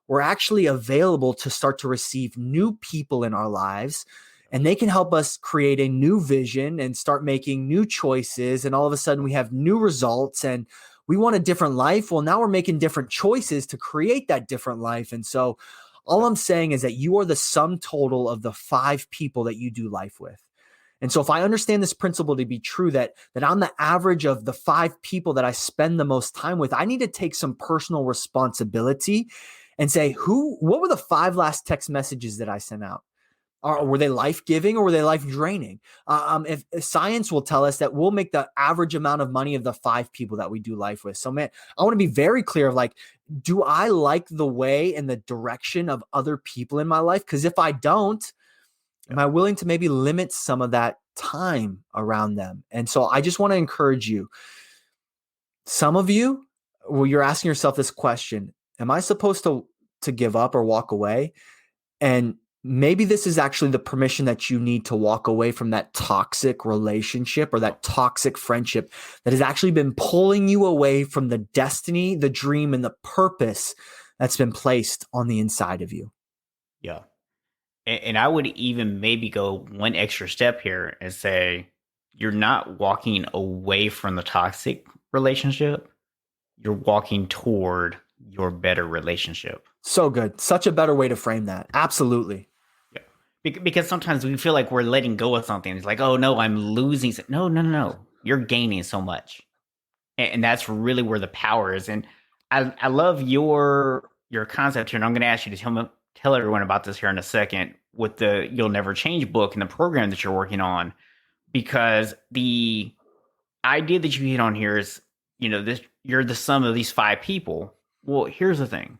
we're actually available to start to receive new people in our lives, and they can help us create a new vision and start making new choices. And all of a sudden we have new results and we want a different life. Well, now we're making different choices to create that different life. And so all I'm saying is that you are the sum total of the 5 people that you do life with. And so if I understand this principle to be true, that I'm the average of the 5 people that I spend the most time with, I need to take some personal responsibility and say, what were the 5 last text messages that I sent out? Or were they life-giving or were they life-draining? If science will tell us that we'll make the average amount of money of the 5 people that we do life with. So, man, I want to be very clear of do I like the way and the direction of other people in my life? Because if I don't, am I willing to maybe limit some of that time around them? And so I just want to encourage you. Some of you, you're asking yourself this question: am I supposed to give up or walk away? And maybe this is actually the permission that you need to walk away from that toxic relationship or that toxic friendship that has actually been pulling you away from the destiny, the dream, and the purpose that's been placed on the inside of you. Yeah. And I would even maybe go one extra step here and say, you're not walking away from the toxic relationship. You're walking toward your better relationship. So good. Such a better way to frame that. Absolutely. Because sometimes we feel like we're letting go of something. It's like, oh no, I'm losing. No. You're gaining so much. And that's really where the power is. And I love your concept here. And I'm going to ask you to tell everyone about this here in a second with the You'll Never Change book and the program that you're working on. Because the idea that you hit on here is, you're the sum of these 5 people. Well, here's the thing.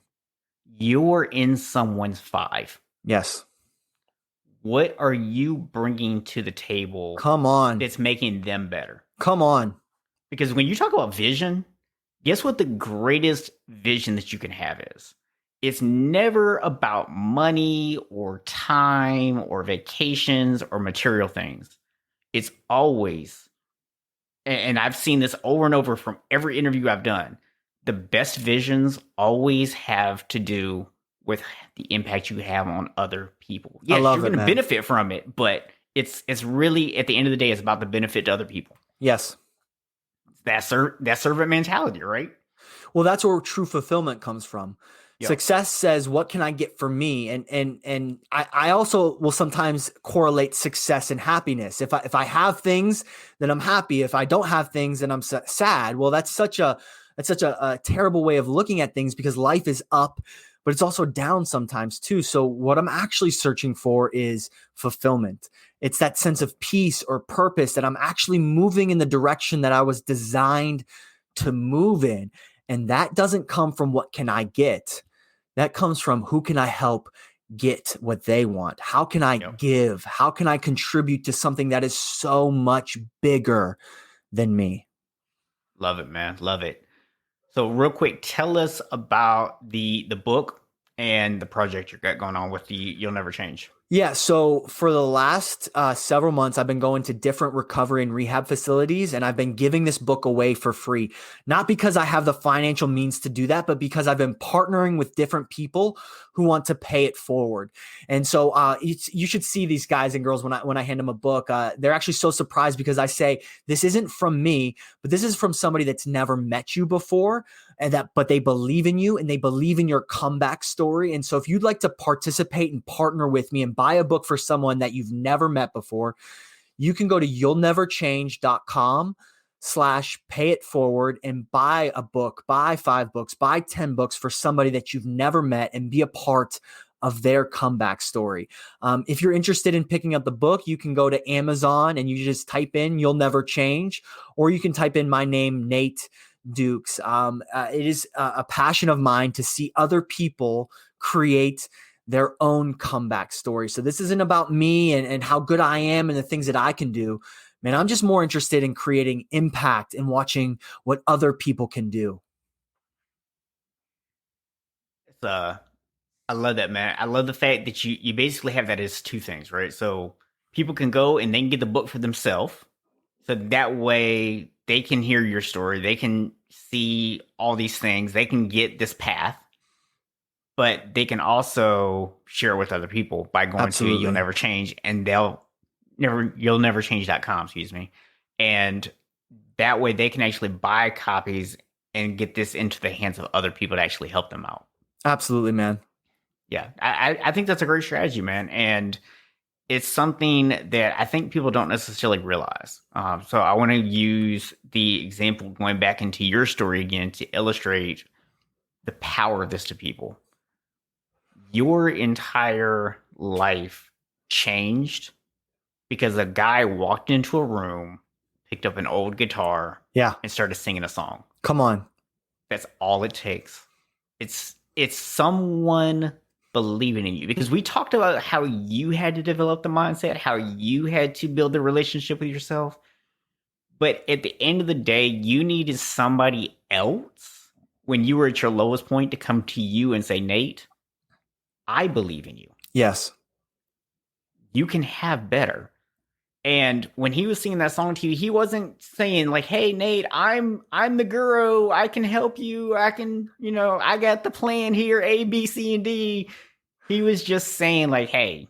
You're in someone's 5. Yes. What are you bringing to the table? Come on. That's making them better. Come on. Because when you talk about vision, guess what the greatest vision that you can have is? It's never about money or time or vacations or material things. It's always, and I've seen this over and over from every interview I've done, the best visions always have to do with the impact you have on other people. Yes, you're going to benefit from it, but it's really, at the end of the day, it's about the benefit to other people. Yes. That servant mentality, right? Well, that's where true fulfillment comes from. Yep. Success says, what can I get from me? And I also will sometimes correlate success and happiness. If I have things, then I'm happy. If I don't have things, then I'm sad. Well, that's such a terrible way of looking at things, because life is up, but it's also down sometimes too. So what I'm actually searching for is fulfillment. It's that sense of peace or purpose, that I'm actually moving in the direction that I was designed to move in. And that doesn't come from what can I get. That comes from who can I help get what they want? How can I give? How can I contribute to something that is so much bigger than me? Love it, man. Love it. So real quick, tell us about the book and the project you got going on with the You'll Never Change. Yeah. So for the last several months, I've been going to different recovery and rehab facilities, and I've been giving this book away for free. Not because I have the financial means to do that, but because I've been partnering with different people who want to pay it forward. And so you should see these guys and girls when I hand them a book. They're actually so surprised, because I say, this isn't from me, but this is from somebody that's never met you before, but they believe in you and they believe in your comeback story. And so if you'd like to participate and partner with me and buy a book for someone that you've never met before, you can go to you'llneverchange.com/payitforward and buy a book, buy 5 books, buy 10 books for somebody that you've never met, and be a part of their comeback story. If you're interested in picking up the book, you can go to Amazon and you just type in You'll Never Change, or you can type in my name, Nate Dukes. It is a passion of mine to see other people create their own comeback story. So this isn't about me and how good I am and the things that I can do. Man, I'm just more interested in creating impact and watching what other people can do. I love that, man. I love the fact that you basically have that as two things, right? So people can go and they can get the book for themselves. So that way they can hear your story. They can see all these things. They can get this path. But they can also share it with other people by going Absolutely. to You'll Never Change and you'll never change.com, excuse me. And that way they can actually buy copies and get this into the hands of other people to actually help them out. Absolutely, man. Yeah, I think that's a great strategy, man. And it's something that I think people don't necessarily realize. So I want to use the example going back into your story again to illustrate the power of this to people. Your entire life changed because a guy walked into a room, picked up an old guitar, and started singing a song. Come on. That's all it takes. It's someone believing in you, because we talked about how you had to develop the mindset, how you had to build the relationship with yourself. But at the end of the day, you needed somebody else when you were at your lowest point to come to you and say, Nate, I believe in you. Yes. You can have better. And when he was singing that song to you, he wasn't saying like, hey, Nate, I'm the guru. I can help you. I can, I got the plan here, A, B, C, and D. He was just saying like, hey,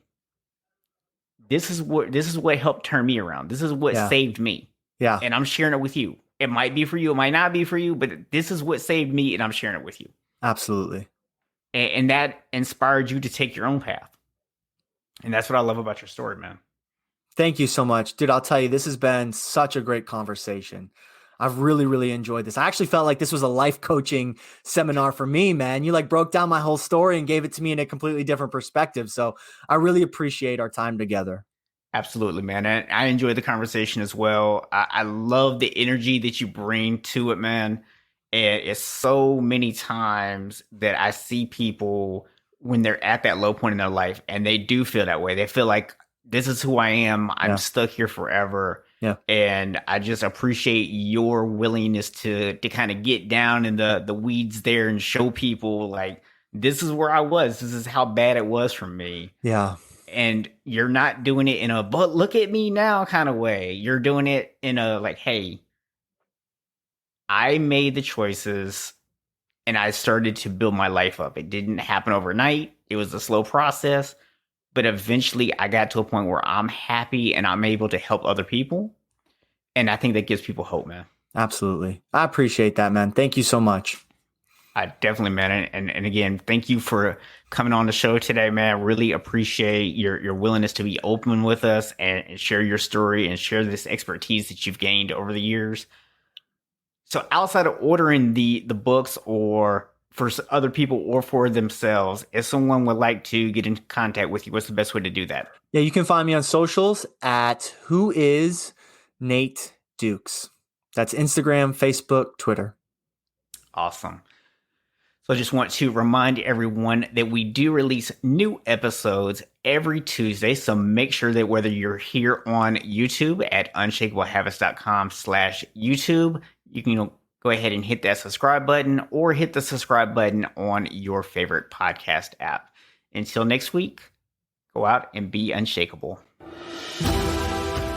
this is what helped turn me around. This is what saved me. Yeah. And I'm sharing it with you. It might be for you. It might not be for you, but this is what saved me and I'm sharing it with you. Absolutely. And that inspired you to take your own path. And that's what I love about your story, man. Thank you so much. Dude, I'll tell you, this has been such a great conversation. I've really, really enjoyed this. I actually felt like this was a life coaching seminar for me, man. You broke down my whole story and gave it to me in a completely different perspective. So I really appreciate our time together. Absolutely, man. And I enjoyed the conversation as well. I love the energy that you bring to it, man. And it's so many times that I see people when they're at that low point in their life and they do feel that way. They feel like, this is who I am. I'm stuck here forever. Yeah. And I just appreciate your willingness to kind of get down in the weeds there and show people like, this is where I was. This is how bad it was for me. Yeah. And you're not doing it in a, but look at me now kind of way. You're doing it in a like, hey, I made the choices and I started to build my life up. It didn't happen overnight. It was a slow process. But eventually I got to a point where I'm happy and I'm able to help other people. And I think that gives people hope, man. Absolutely. I appreciate that, man. Thank you so much. I definitely, man. And again, thank you for coming on the show today, man. Really appreciate your willingness to be open with us and share your story and share this expertise that you've gained over the years. So outside of ordering the books or for other people or for themselves, if someone would like to get in contact with you, what's the best way to do that? Yeah, you can find me on socials at Who Is Nate Dukes. That's Instagram, Facebook, Twitter. Awesome. So I just want to remind everyone that we do release new episodes every Tuesday. So make sure that whether you're here on YouTube at unshakablehabits.com/YouTube, you can go ahead and hit that subscribe button or hit the subscribe button on your favorite podcast app. Until next week, go out and be unshakable.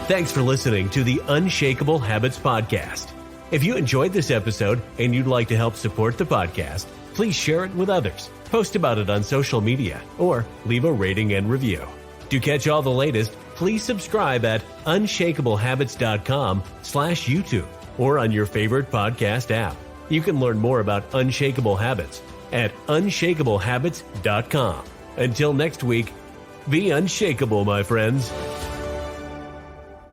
Thanks for listening to the Unshakable Habits Podcast. If you enjoyed this episode and you'd like to help support the podcast, please share it with others, post about it on social media, or leave a rating and review. To catch all the latest, please subscribe at unshakablehabits.com/YouTube or on your favorite podcast app. You can learn more about Unshakable Habits at unshakablehabits.com. Until next week, be unshakable, my friends.